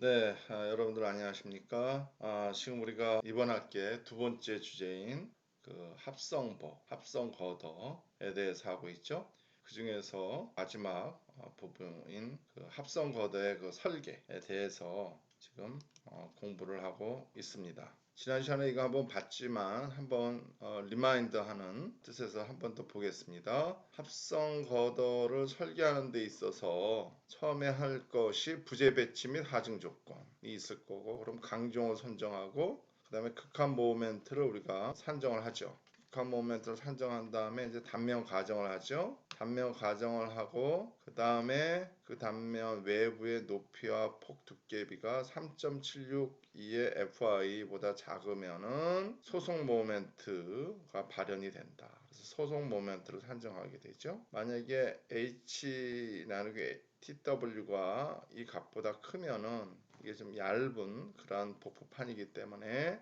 네, 여러분들 안녕하십니까? 지금 우리가 이번 학기의 두 번째 주제인 그 합성 거더에 대해서 하고 있죠. 그 중에서 마지막 부분인 그 합성 거더의 그 설계에 대해서 지금 공부를 하고 있습니다. 지난 시간에 이거 한번 봤지만 한번 리마인드하는 뜻에서 한번 더 보겠습니다. 합성 거더를 설계하는 데 있어서 처음에 할 것이 부재 배치 및 하중 조건이 있을 거고, 그럼 강종을 선정하고 그 다음에 극한 모멘트를 우리가 산정을 하죠. 극한 모멘트를 산정한 다음에 이제 단면 가정을 하죠. 단면 가정을 하고 그 다음에 그 단면 외부의 높이와 폭 두께비가 3.762의 FI보다 작으면은 소속 모멘트가 발현이 된다. 그래서 소속 모멘트를 산정하게 되죠. 만약에 H 나누기 TW가 이 값보다 크면은 이게 좀 얇은 그러한 복부판이기 때문에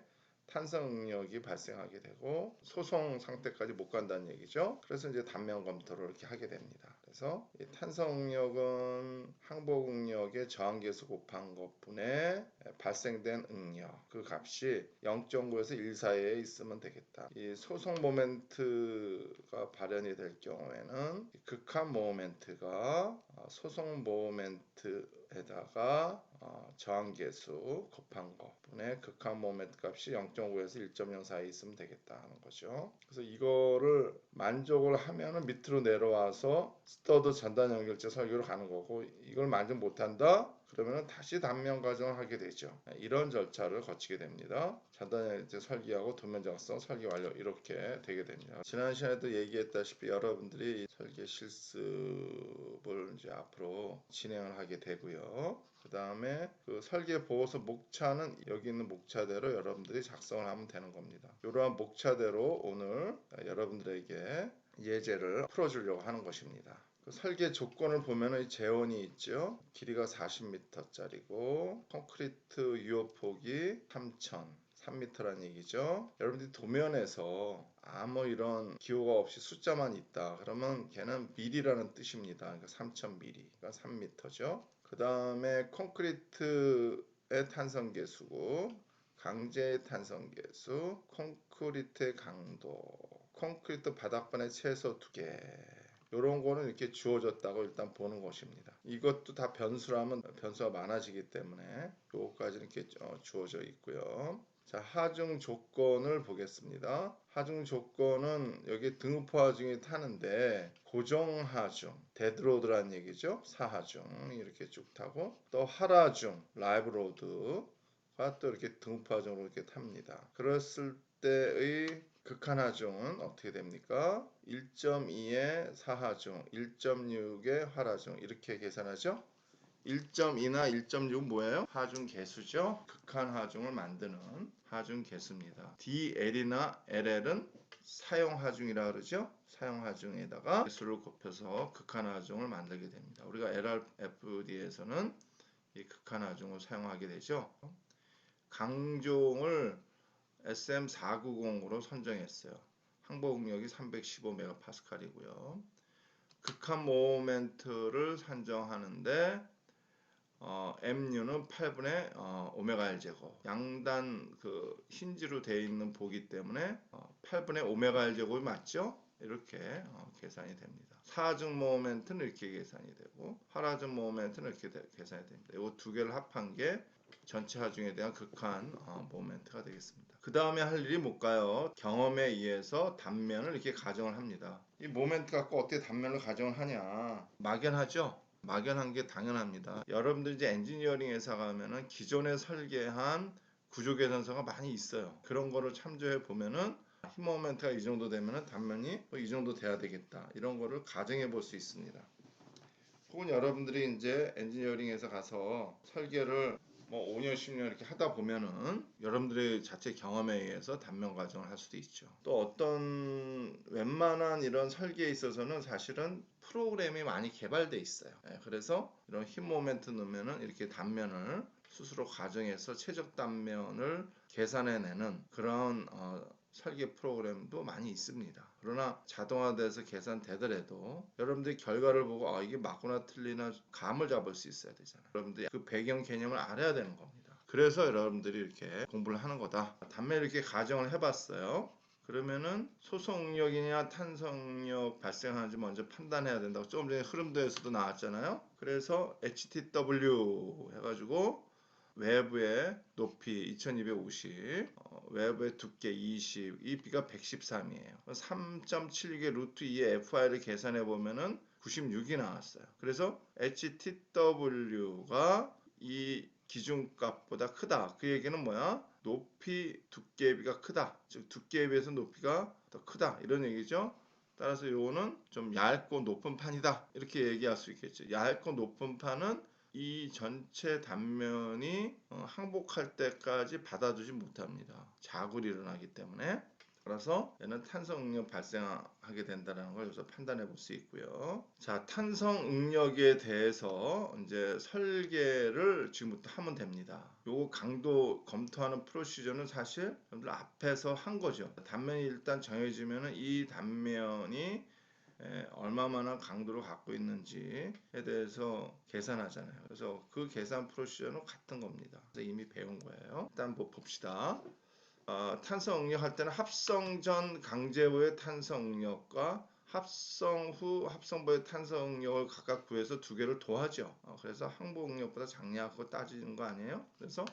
탄성 응력이 발생하게 되고 소송 상태까지 못 간다는 얘기죠. 그래서 이제 단면 검토를 이렇게 하게 됩니다. 그래서 이 탄성 응력은 항복 응력의 저항계수 곱한 것분에 발생된 응력 그 값이 0.9에서 1 사이에 있으면 되겠다. 이 소송 모멘트가 발현이 될 경우에는 극한 모멘트가 소송 모멘트에다가 저항계수 곱한 것분의 극한 모멘트 값이 0.5에서 1.0 사이 있으면 되겠다 하는 거죠. 그래서 이거를 만족을 하면은 밑으로 내려와서 스터드 전단 연결체 설계로 가는 거고, 이걸 만족 못한다? 그러면 다시 단면 가정을 하게 되죠. 이런 절차를 거치게 됩니다. 전단 연결체 설계하고 도면 작성 설계 완료 이렇게 되게 됩니다. 지난 시간에도 얘기했다시피 여러분들이 설계 실습을 이제 앞으로 진행을 하게 되고요. 그 다음에 그 설계 보고서 목차는 여기 있는 목차대로 여러분들이 작성을 하면 되는 겁니다. 이러한 목차대로 오늘 여러분들에게 예제를 풀어주려고 하는 것입니다. 그 설계 조건을 보면은 재원이 있죠. 길이가 40m짜리고 콘크리트 유효폭이 3,000 3m라는 얘기죠. 여러분들이 도면에서 아무 이런 기호가 없이 숫자만 있다 그러면 걔는 밀이라는 뜻입니다. 그러니까 3000mm, 그러니까 3m죠. 그 다음에 콘크리트의 탄성계수고 강제의 탄성계수, 콘크리트의 강도, 콘크리트 바닥반의 최소 2개 이런 거는 이렇게 주어졌다고 일단 보는 것입니다. 이것도 다 변수라면 변수가 많아지기 때문에 요거까지 이렇게 주어져 있고요. 자, 하중 조건을 보겠습니다. 하중 조건은 여기 등급포 하중이 타는데 고정 하중, 데드로드라는 얘기죠. 사하중 이렇게 쭉 타고 또 하라중, 라이브로드가 또 이렇게 등급포 하중으로 이렇게 탑니다. 그랬을 때의 극한하중은 어떻게 됩니까? 1.2의 사하중, 1.6의 활하중 이렇게 계산하죠. 1.2나 1.6은 뭐예요? 하중 개수죠. 극한 하중을 만드는 하중 개수입니다. DL이나 LL은 사용 하중이라 그러죠. 사용 하중에다가 개수를 곱해서 극한 하중을 만들게 됩니다. 우리가 LRFD에서는 이 극한 하중을 사용하게 되죠. 강종을 SM490으로 선정했어요. 항복 응력이 315MPa이고요. 극한 모멘트를 산정하는데 Mu는 8분의 오메가 L 제곱. 양단 그 힌지로 되어 있는 보기 때문에 8분의 오메가 L 제곱이 맞죠? 이렇게 계산이 됩니다. 사하중 모멘트는 이렇게 계산이 되고 하라중 모멘트는 이렇게 계산이 됩니다. 이 두 개를 합한 게 전체 하중에 대한 극한 모멘트가 되겠습니다. 그 다음에 할 일이 뭘까요? 경험에 의해서 단면을 이렇게 가정을 합니다. 이 모멘트 갖고 어떻게 단면을 가정을 하냐? 막연하죠? 막연한 게 당연합니다. 여러분들 이제 엔지니어링 회사 가면은 기존에 설계한 구조 개선서가 많이 있어요. 그런 거를 참조해 보면은 힘 모멘트가 이 정도 되면은 단면이 이 정도 돼야 되겠다. 이런 거를 가정해 볼 수 있습니다. 혹은 여러분들이 이제 엔지니어링에서 가서 설계를 뭐 5년, 10년 이렇게 하다 보면은 여러분들의 자체 경험에 의해서 단면 과정을 할 수도 있죠. 또 어떤 웬만한 이런 설계에 있어서는 사실은 프로그램이 많이 개발돼 있어요. 그래서 이런 힘 모멘트 넣으면은 이렇게 단면을 스스로 가정해서 최적 단면을 계산해내는 그런 설계 프로그램도 많이 있습니다. 그러나 자동화돼서 계산되더라도 여러분들이 결과를 보고 이게 맞거나 틀리나 감을 잡을 수 있어야 되잖아요. 여러분들이 그 배경 개념을 알아야 되는 겁니다. 그래서 여러분들이 이렇게 공부를 하는 거다. 단면 이렇게 가정을 해봤어요. 그러면은 소속응력이냐 탄성응력 발생하는지 먼저 판단해야 된다고 조금 전에 흐름도에서도 나왔잖아요. 그래서 HTW 해가지고 외부의 높이 2250, 외부의 두께 20, 이 B가 113이에요. 3.76의 루트 2의 FI를 계산해 보면은 96이 나왔어요. 그래서 HTW가 이 기준값보다 크다. 그 얘기는 뭐야? 높이 두께의 비가 크다. 즉 두께에 비해서 높이가 더 크다. 이런 얘기죠. 따라서 요거는 좀 얇고 높은 판이다. 이렇게 얘기할 수 있겠죠. 얇고 높은 판은 이 전체 단면이 항복할 때까지 받아주지 못합니다. 자굴이 일어나기 때문에. 따라서 얘는 탄성응력 발생하게 된다는 걸 여기서 판단해 볼 수 있고요. 자, 탄성응력에 대해서 이제 설계를 지금부터 하면 됩니다. 요 강도 검토하는 프로시저는 사실 여러분들 앞에서 한 거죠. 단면이 일단 정해지면은 이 단면이 얼마만한 강도를 갖고 있는지에 대해서 계산하잖아요. 그래서 그 계산 프로시저는 같은 겁니다. 그래서 이미 배운 거예요. 일단 봅시다. 탄성응력 할 때는 합성 전 강제부의 탄성응력과 합성 후 합성부의 탄성응력을 각각 구해서 두 개를 더하죠. 그래서 항복응력보다 작냐고 따지는 거 아니에요? 그래서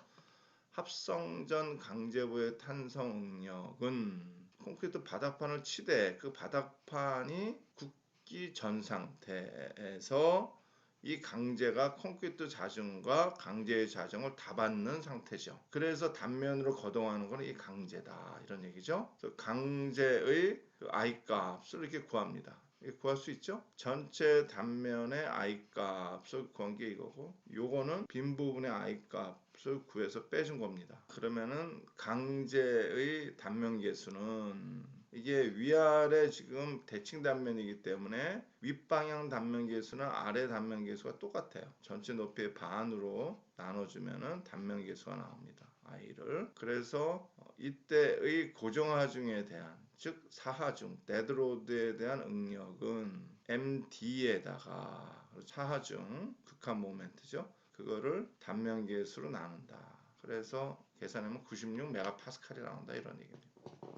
합성 전 강제부의 탄성응력은 콘크리트 바닥판을 치되 그 바닥판이 굳기 전 상태에서 이 강제가 콘크리트 자정과 강제의 자정을 다 받는 상태죠. 그래서 단면으로 거동하는 것은 이 강제다. 이런 얘기죠. 그래서 강제의 그 I 값을 이렇게 구합니다. 구할 수 있죠? 전체 단면의 I 값을 구한 게 이거고, 요거는 빈 부분의 I 값을 구해서 빼준 겁니다. 그러면은 강제의 단면 계수는 이게 위아래 지금 대칭 단면이기 때문에 윗방향 단면 계수는 아래 단면 계수가 똑같아요. 전체 높이의 반으로 나눠주면은 단면 계수가 나옵니다. I를. 그래서 이때의 고정하중에 대한 즉 사하중, 데드로드에 대한 응력은 MD에다가 사하중, 극한 모멘트죠. 그거를 단면 계수로 나눈다. 그래서 계산하면 96메가파스칼이 나온다 이런 얘기입니다.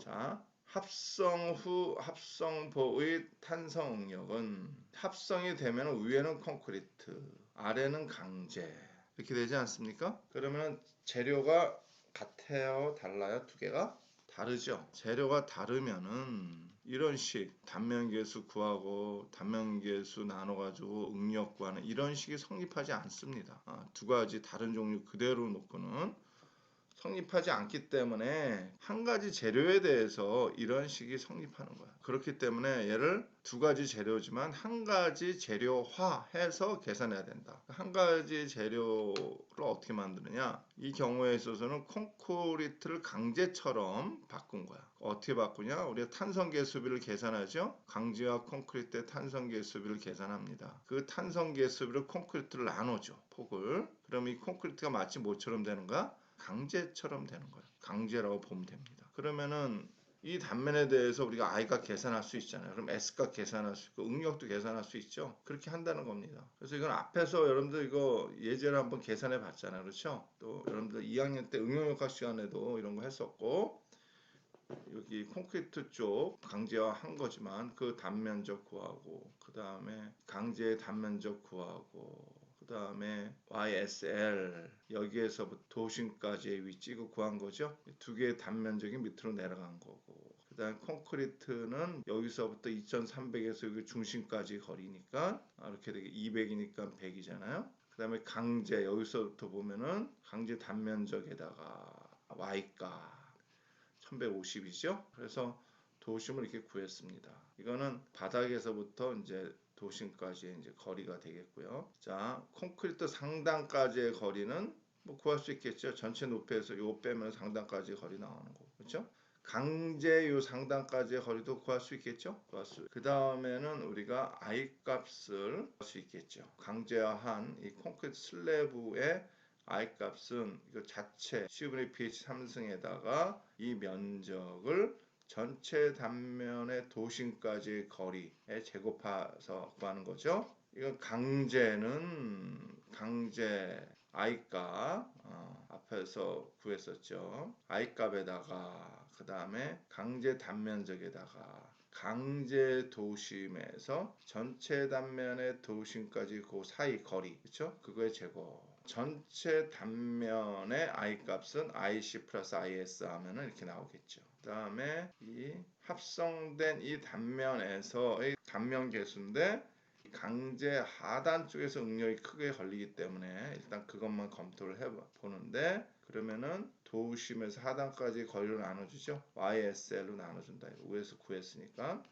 자, 합성 후 합성보의 탄성 응력은 합성이 되면 위에는 콘크리트, 아래는 강제 이렇게 되지 않습니까? 그러면 재료가 같아요, 달라요? 두 개가? 다르죠. 재료가 다르면은 이런 식 단면계수 구하고 단면계수 나눠가지고 응력 구하는 이런 식이 성립하지 않습니다. 두 가지 다른 종류 그대로 놓고는 성립하지 않기 때문에 한 가지 재료에 대해서 이런 식이 성립하는 거야. 그렇기 때문에 얘를 두 가지 재료지만 한 가지 재료화해서 계산해야 된다. 한 가지 재료를 어떻게 만드느냐? 이 경우에 있어서는 콘크리트를 강제처럼 바꾼 거야. 어떻게 바꾸냐? 우리가 탄성계수비를 계산하죠. 강제와 콘크리트의 탄성계수비를 계산합니다. 그 탄성계수비를 콘크리트를 나누죠. 폭을. 그럼 이 콘크리트가 마치 뭐처럼 되는가? 강제처럼 되는 거예요. 강제라고 보면 됩니다. 그러면은 이 단면에 대해서 우리가 I값 계산할 수 있잖아요. 그럼 S값 계산할 수 있고 응력도 계산할 수 있죠. 그렇게 한다는 겁니다. 그래서 이건 앞에서 여러분들 이거 예제를 한번 계산해 봤잖아요. 그렇죠? 또 여러분들 2학년 때 응용역학 시간에도 이런 거 했었고 여기 콘크리트 쪽 강제화 한 거지만 그 단면적 구하고 그 다음에 강제의 단면적 구하고 그 다음에 YSL 여기에서부터 도심까지의 위치 이거 구한 거죠. 두 개의 단면적이 밑으로 내려간 거고 그 다음에 콘크리트는 여기서부터 2300에서 여기 중심까지 거리니까 이렇게 되게 200이니까 100이잖아요. 그 다음에 강제 여기서부터 보면은 강제 단면적에다가 Y가 1150이죠. 그래서 도심을 이렇게 구했습니다. 이거는 바닥에서부터 이제 도심까지의 이제 거리가 되겠고요. 자, 콘크리트 상단까지의 거리는 뭐 구할 수 있겠죠. 전체 높이에서 요 빼면 상단까지 거리 나오는 거. 그렇죠? 강제 요 상단까지의 거리도 구할 수 있겠죠. 그 다음에는 우리가 I 값을 구할 수 있겠죠. 강제화한 이 콘크리트 슬래브의 I 값은 이거 자체 C분의 pH 3승에다가 이 면적을 전체 단면의 도심까지 거리에 재곱해서 구하는 거죠. 이건 강제 i값 앞에서 구했었죠. i값에다가 그 다음에 강제 단면적에다가 강제 도심에서 전체 단면의 도심까지 그 사이 거리, 그렇죠? 그거의 제곱. 전체 단면의 i 값은 ic 플러스 is 하면은 이렇게 나오겠죠. 그 다음에 이 합성된 이 단면에서의 단면 계수인데 강제 하단 쪽에서 응력이 크게 걸리기 때문에 일단 그것만 검토를 해보는데, 그러면은 도심에서 하단까지 거리를 나눠주죠. YSL로 나눠준다. 위에서 구했으니까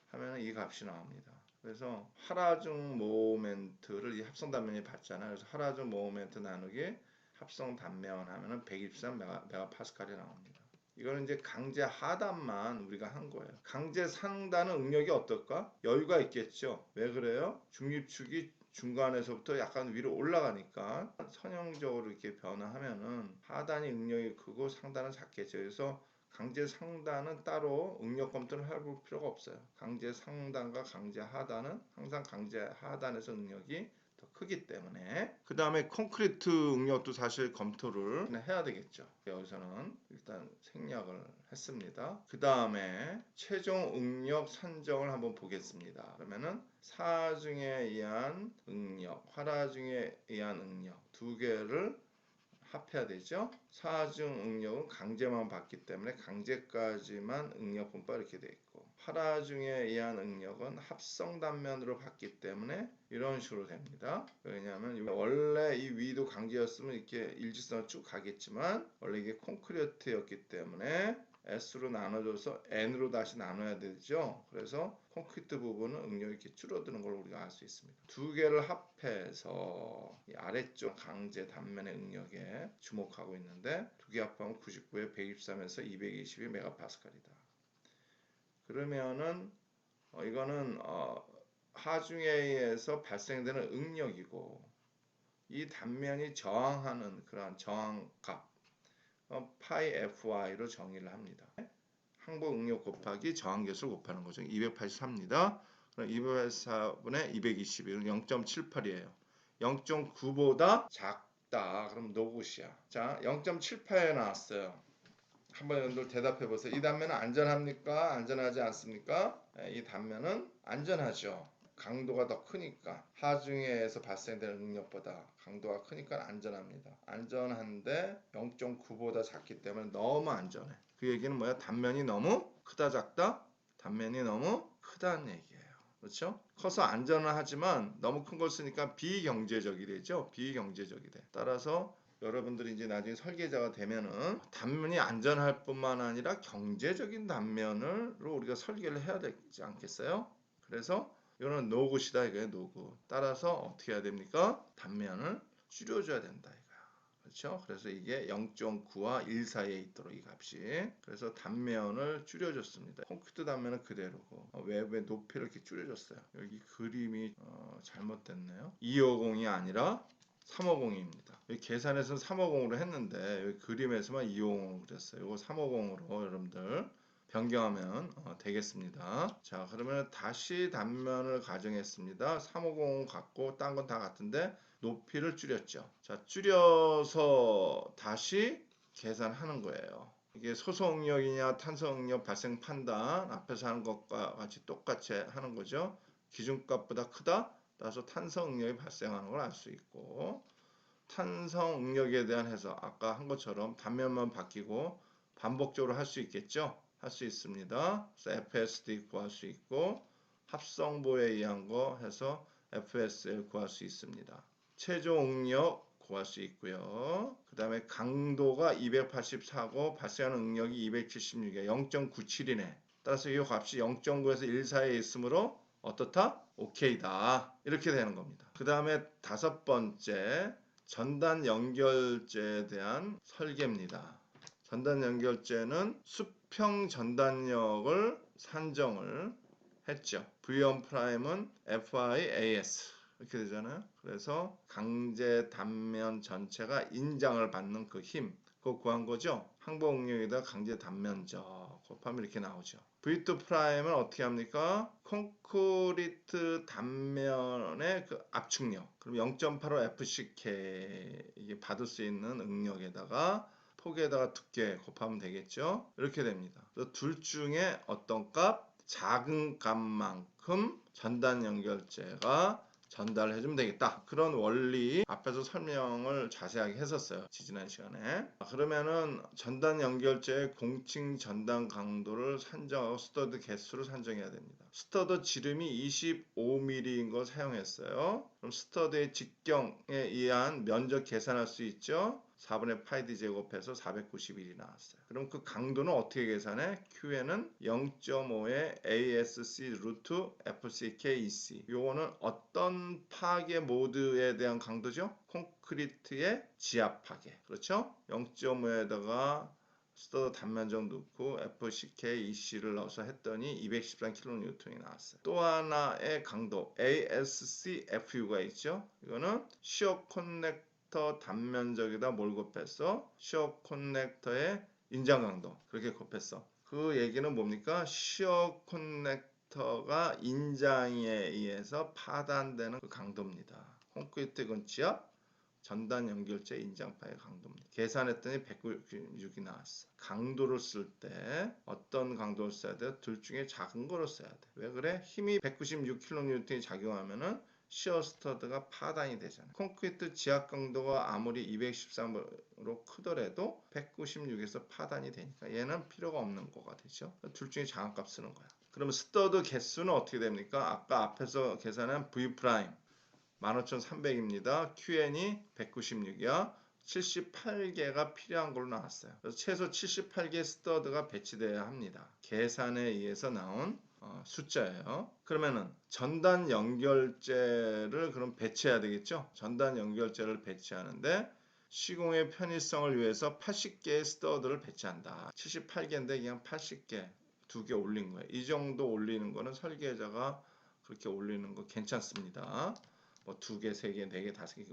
하면은 이 값이 나옵니다. 그래서 하라중 모멘트를 이 합성 단면이 받잖아요. 그래서 하라중 모멘트 나누기 합성 단면 하면은 123 메가파스칼이 나옵니다. 이거는 이제 강제 하단만 우리가 한 거예요. 강제 상단은 응력이 어떨까? 여유가 있겠죠. 왜 그래요? 중립축이 중간에서부터 약간 위로 올라가니까 선형적으로 이렇게 변화하면은 하단이 응력이 크고 상단은 작겠죠. 그래서 강제 상단은 따로 응력 검토를 해볼 필요가 없어요. 강제 상단과 강제 하단은 항상 강제 하단에서 응력이 더 크기 때문에. 그 다음에 콘크리트 응력도 사실 검토를 해야 되겠죠. 여기서는 일단 생략을 했습니다. 그 다음에 최종 응력 산정을 한번 보겠습니다. 그러면은 사중에 의한 응력, 활화중에 의한 응력 두 개를 합해야 되죠. 사중 응력은 강제만 받기 때문에 강제까지만 응력 분법 이렇게 돼 있고, 활화중에 의한 응력은 합성 단면으로 받기 때문에 이런 식으로 됩니다. 왜냐하면 원래 이 위도 강제였으면 이렇게 일직선으로 쭉 가겠지만 원래 이게 콘크리트였기 때문에 S로 나눠줘서 N으로 다시 나눠야 되죠. 그래서 콘크리트 부분은 응력이 이렇게 줄어드는 걸 우리가 알 수 있습니다. 두 개를 합해서 이 아래쪽 강제 단면의 응력에 주목하고 있는데 두 개 합하면 99에 123에서 222 메가파스칼이다. 그러면은 이거는 하중에 의해서 발생되는 응력이고 이 단면이 저항하는 그런 저항값 파이 FY로 정의를 합니다. 항복 응력 곱하기 저항계수를 곱하는 거죠. 283입니다. 그럼 284분의 221은 0.78이에요. 0.9보다 작다. 그럼 노굿이야. 자, 0.78에 나왔어요. 한번 여러분들 대답해 보세요. 이 단면은 안전합니까? 안전하지 않습니까? 이 단면은 안전하죠. 강도가 더 크니까 하중에서 발생되는 응력보다 강도가 크니까 안전합니다. 안전한데 0.9보다 작기 때문에 너무 안전해. 그 얘기는 뭐야? 단면이 너무 크다 작다? 단면이 너무 크다는 얘기예요. 그렇죠? 커서 안전은 하지만 너무 큰 걸 쓰니까 비경제적이 되죠. 비경제적이 돼. 따라서 여러분들이 이제 나중에 설계자가 되면은 단면이 안전할 뿐만 아니라 경제적인 단면으로 우리가 설계를 해야 되지 않겠어요? 그래서 이거는 노굿이다 이거예요. 노굿. 따라서 어떻게 해야 됩니까? 단면을 줄여줘야 된다 이거야. 그렇죠? 그래서 이게 0.9와 1 사이에 있도록 이 값이. 그래서 단면을 줄여줬습니다. 콘크리트 단면은 그대로고 외부의 높이를 이렇게 줄여줬어요. 여기 그림이 잘못됐네요. 250이 아니라 350입니다. 계산에서는 350으로 했는데 여기 그림에서만 250으로 그랬어요. 이거 350으로 여러분들 변경하면 되겠습니다. 자, 그러면 다시 단면을 가정했습니다. 350 같고 딴 건 다 같은데 높이를 줄였죠. 자, 줄여서 다시 계산하는 거예요. 이게 소소응력이냐 탄소응력 발생 판단 앞에서 하는 것과 같이 똑같이 하는 거죠. 기준값보다 크다? 따라서 탄소응력이 발생하는 걸 알 수 있고, 탄성응력에 대한 해석 아까 한 것처럼 단면만 바뀌고 반복적으로 할 수 있겠죠. 할 수 있습니다. 그래서 FSD 구할 수 있고 합성보에 의한 거 해서 FSL 구할 수 있습니다. 최종응력 구할 수 있고요. 그 다음에 강도가 284고 발생하는 응력이 276이에요. 0.97이네. 따라서 이 값이 0.9에서 1 사이에 있으므로 어떻다? 오케이다. 이렇게 되는 겁니다. 그 다음에 다섯 번째 전단 연결제에 대한 설계입니다. 전단 연결제는 수평 전단력을 산정을 했죠. V1 프라임은 FIAS 이렇게 되잖아요. 그래서 강제 단면 전체가 인장을 받는 그 힘, 그거 구한 거죠. 항복 응력에다 강제 단면적 곱하면 이렇게 나오죠. V2 프라임은 어떻게 합니까? 콘크리트 단면의 그 압축력. 그럼 0.85 FCK 이게 받을 수 있는 응력에다가 폭에다가 두께 곱하면 되겠죠. 이렇게 됩니다. 그래서 둘 중에 어떤 값? 작은 값만큼 전단 연결제가 전달해주면 되겠다. 그런 원리 앞에서 설명을 자세하게 했었어요. 지난 시간에. 그러면은 전단 연결제의 공칭 전단 강도를 산정하고 스터드 개수를 산정해야 됩니다. 스터드 지름이 25mm인 거 사용했어요. 그럼 스터드의 직경에 의한 면적 계산할 수 있죠. 4분의 파이 d 제곱해서 491이 나왔어요. 그럼 그 강도는 어떻게 계산해? Q에는 0.5의 ASC 루트 FCKEC. 요거는 어떤 파괴 모드에 대한 강도죠? 콘크리트의 지압 파괴. 그렇죠? 0.5에다가 스터드 단면적 넣고 FCKEC를 넣어서 했더니 213kN이 나왔어요. 또 하나의 강도 ASCFU가 있죠. 이거는 시어 커넥터 단면적에다 뭘 곱했어? 시어 커넥터의 인장 강도. 그렇게 곱했어. 그 얘기는 뭡니까? 시어 커넥터가 인장에 의해서 파단되는 그 강도입니다. 콘크리트 근치압 전단 연결체 인장파의 강도입니다. 계산했더니 196이 나왔어. 강도를 쓸 때 어떤 강도를 써야 돼? 둘 중에 작은 거를 써야 돼. 왜 그래? 힘이 196kN이 작용하면은 시어 스터드가 파단이 되잖아. 콘크리트 지압 강도가 아무리 213으로 크더라도 196에서 파단이 되니까 얘는 필요가 없는 거가 되죠. 둘 중에 작은 값 쓰는 거야. 그러면 스터드 개수는 어떻게 됩니까? 아까 앞에서 계산한 V 프라임 15,300입니다. QN이 196이야. 78개가 필요한 걸로 나왔어요. 그래서 최소 78개 스터드가 배치되어야 합니다. 계산에 의해서 나온 숫자예요. 그러면은 전단 연결제를 그럼 배치해야 되겠죠? 전단 연결제를 배치하는데 시공의 편의성을 위해서 80개의 스터드를 배치한다. 78개인데 그냥 80개, 2개 올린 거예요. 이 정도 올리는 거는 설계자가 그렇게 올리는 거 괜찮습니다. 뭐 2개, 3개, 4개, 5개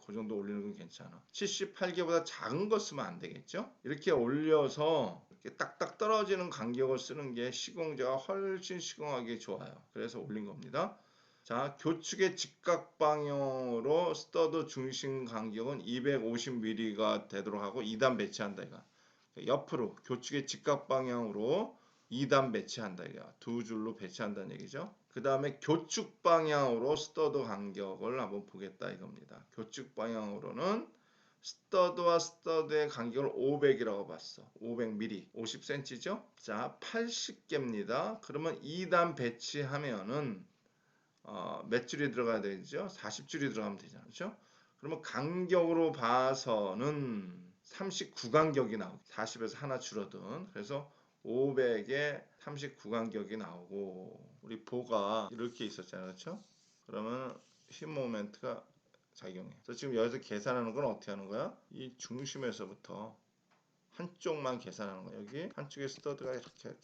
그 정도 올리는 건 괜찮아. 78개보다 작은 거 쓰면 안 되겠죠? 이렇게 올려서 이렇게 딱딱 떨어지는 간격을 쓰는 게 시공자가 훨씬 시공하기 좋아요. 그래서 올린 겁니다. 자, 교축의 직각 방향으로 스터드 중심 간격은 250mm가 되도록 하고 2단 배치한다 이거. 옆으로 교축의 직각 방향으로 2단 배치한다 이거. 두 줄로 배치한다는 얘기죠. 그 다음에 교축 방향으로 스터드 간격을 한번 보겠다 이겁니다. 교축 방향으로는 스터드와 스터드의 간격을 500이라고 봤어. 500mm, 50cm죠? 자, 80개입니다. 그러면 2단 배치하면은 몇 줄이 들어가야 되죠? 40줄이 들어가면 되잖아요. 그렇죠? 그러면 간격으로 봐서는 39간격이 나오고 40에서 하나 줄어든. 그래서 500에 39간격이 나오고 우리 보가 이렇게 있었잖아요. 그렇죠? 그러면 힘 모멘트가 작용해. 그래서 지금 여기서 계산하는 건 어떻게 하는 거야? 이 중심에서부터 한쪽만 계산하는 거야. 여기 한쪽에 스터드가 이렇게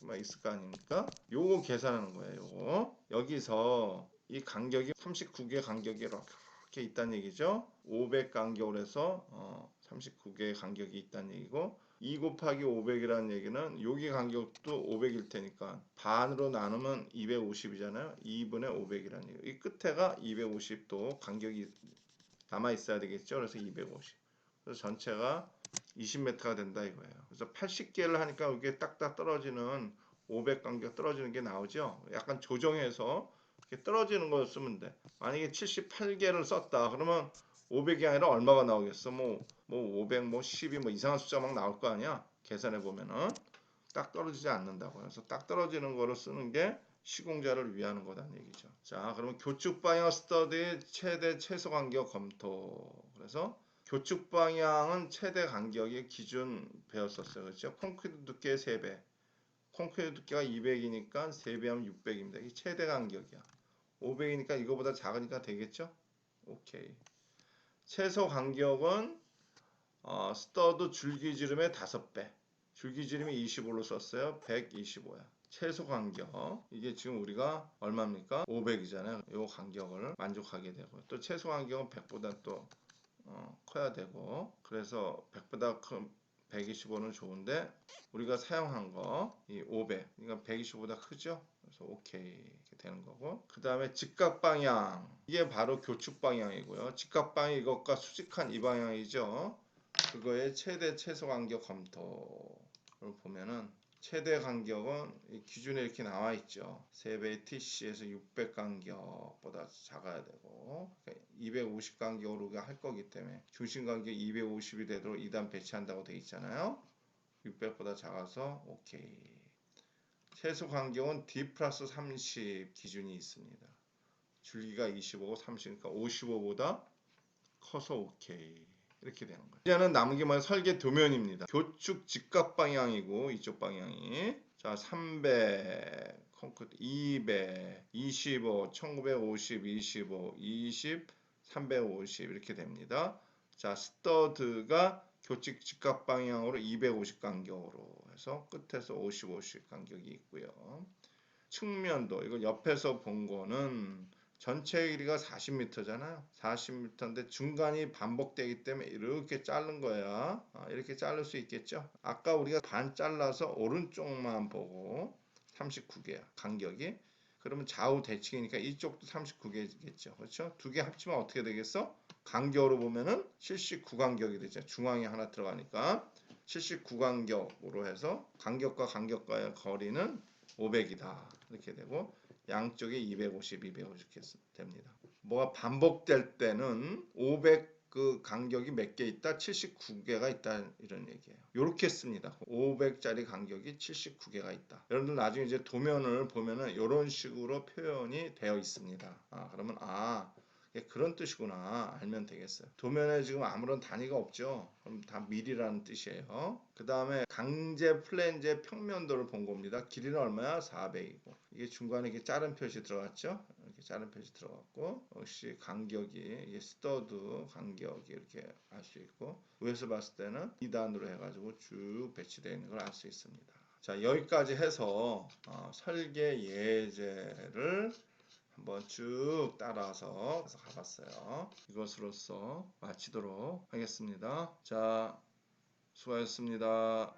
막 있을 거 아닙니까? 요거 계산하는 거예요. 요거 여기서 이 간격이 39개 간격이 이렇게 있다는 얘기죠. 500 간격으로 해서 39개의 간격이 있다는 얘기고 2 곱하기 500이라는 얘기는 여기 간격도 500일 테니까 반으로 나누면 250이잖아요. 2분의 500이라는 얘기. 이 끝에가 250도 간격이 남아 있어야 되겠죠. 그래서 250. 그래서 전체가 20m가 된다 이거예요. 그래서 80개를 하니까 이게 딱딱 떨어지는 500 간격 떨어지는 게 나오죠. 약간 조정해서 이렇게 떨어지는 걸 쓰면 돼. 만약에 78개를 썼다. 그러면 500이 아니라 얼마가 나오겠어? 뭐 500, 뭐 12, 뭐 이상한 숫자 막 나올 거 아니야? 계산해 보면은 딱 떨어지지 않는다고. 그래서 딱 떨어지는 거를 쓰는 게 시공자를 위하는 거다는 얘기죠. 자, 그러면 교축 방향 스터디의 최대 최소 간격 검토. 그래서 교축 방향은 최대 간격이 기준 배웠었어요. 그렇죠? 콘크리트 두께 3배. 콘크리트 두께가 200이니까 3배하면 600입니다. 이게 최대 간격이야. 500이니까 이거보다 작으니까 되겠죠? 오케이. 최소 간격은 스터드 줄기지름의 5배. 줄기지름이 25로 썼어요. 125야. 최소 간격 이게 지금 우리가 얼마입니까? 500이잖아요. 요 간격을 만족하게 되고 또 최소 간격은 100보다 또 커야 되고 그래서 100보다 큰 125는 좋은데 우리가 사용한 거 이 500 그러니까 125보다 크죠? 그래서 오케이 이렇게 되는 거고 그 다음에 직각 방향 이게 바로 교축 방향이고요. 직각 방향 이것과 수직한 이 방향이죠. 그거의 최대 최소 간격 검토를 보면은 최대 간격은 이 기준에 이렇게 나와 있죠. 3배의 TC에서 600 간격보다 작아야 되고 250 간격으로 우리가 할 거기 때문에 중심 간격 250이 되도록 2단 배치한다고 되어 있잖아요. 600보다 작아서 오케이. 최소 간격은 D 플러스 30 기준이 있습니다. 줄기가 25, 30, 그러니까 55보다 커서 오케이. 이렇게 되는 거예요. 이제는 남은 게 뭐야? 설계 도면입니다. 교축 직각 방향이고 이쪽 방향이 자 300, 콘크리트 200, 25, 1950, 25, 20, 350 이렇게 됩니다. 자 스터드가 교축 직각 방향으로 250 간격으로 해서 끝에서 50, 50 간격이 있고요. 측면도 이거 옆에서 본 거는 전체 길이가 40m잖아요. 40m인데 중간이 반복되기 때문에 이렇게 자른 거야. 이렇게 자를 수 있겠죠. 아까 우리가 반 잘라서 오른쪽만 보고 39개야 간격이. 그러면 좌우 대칭이니까 이쪽도 39개겠죠. 그렇죠? 두 개 합치면 어떻게 되겠어? 간격으로 보면은 79간격이 되죠. 중앙에 하나 들어가니까 79간격으로 해서 간격과 간격과의 거리는 500이다. 이렇게 되고 양쪽에 250, 250 이렇게 됩니다. 뭐가 반복될 때는 500 그 간격이 몇 개 있다? 79개가 있다 이런 얘기예요. 이렇게 씁니다. 500짜리 간격이 79개가 있다. 여러분들 나중에 이제 도면을 보면은 이런 식으로 표현이 되어 있습니다. 그러면 그런 뜻이구나 알면 되겠어요. 도면에 지금 아무런 단위가 없죠. 그럼 다 밀이라는 뜻이에요. 그 다음에 강제 플랜제 평면도를 본 겁니다. 길이는 얼마야? 400이고 이게 중간에 이렇게 자른 표시 들어갔죠. 이렇게 자른 표시 들어갔고 역시 간격이 이게 스터드 간격이 이렇게 알 수 있고 위에서 봤을 때는 2단으로 해가지고 쭉 배치되어 있는 걸 알 수 있습니다. 자 여기까지 해서 설계 예제를 한번 쭉 따라서 가봤어요. 이것으로써 마치도록 하겠습니다. 자, 수고하셨습니다.